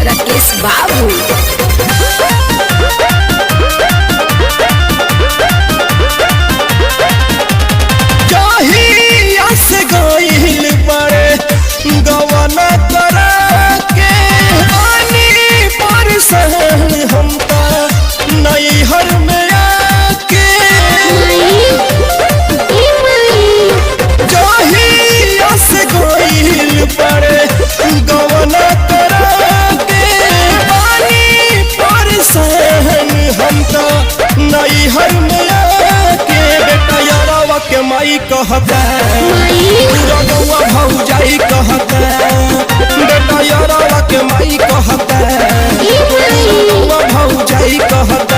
राकेश बाबू। माई कहता पूरा गौवा भौजाई कहता बेटा यारा के माई कहता पूरा गौवा भौजाई कहता।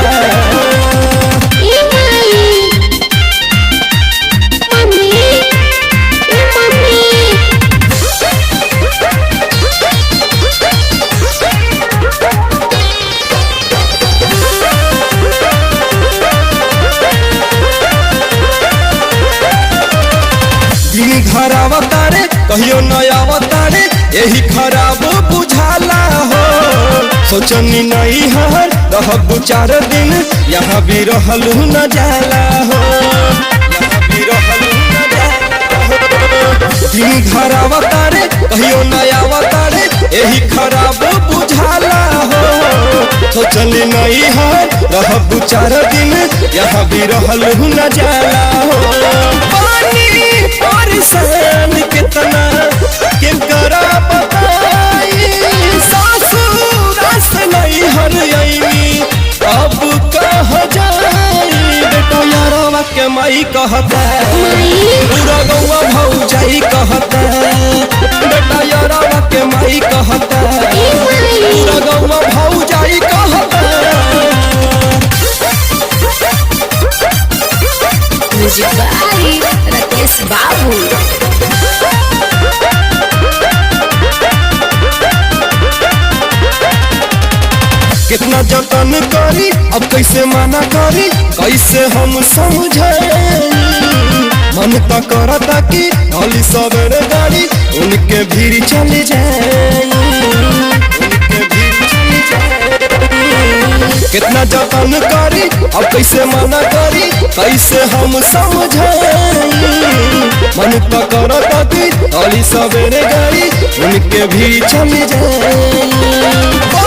घर अवतारे कहियो नया अवतारे यही खराब बुझाला हो सोचनी नहीं हर रहब 4 दिन यहाँ भी रहलू न जाला हो यहाँ भी रहलू न जाला हो। घर अवतारे कहियो नया अवतारे यही खराब बुझाला हो सोचनी नहीं हर रहब 4 दिन यहाँ भी रहलू न जाला हो। परेशान कितना के करा बताई सासुर से नहीं हर आई अब कह जाई बेटा यारवा के माई कहता पूरा गौवा भौजाई कहता बेटा यारवा के माई कहता पूरा गौवा भौजाई कहता। म्यूजिक बाई राकेश बाबू। कितना जतन करी अब कैसे मना करी कैसे हम समझाई मन तो करता कि अली सवेरे गाड़ी उनके भीड़ चली जाए उनके भीड़ चली जाए। कितना जतन करी अब कैसे मना करी कैसे हम समझाई मन तो करता कि अली सवेरे गाड़ी उनके भीड़ चली जाए।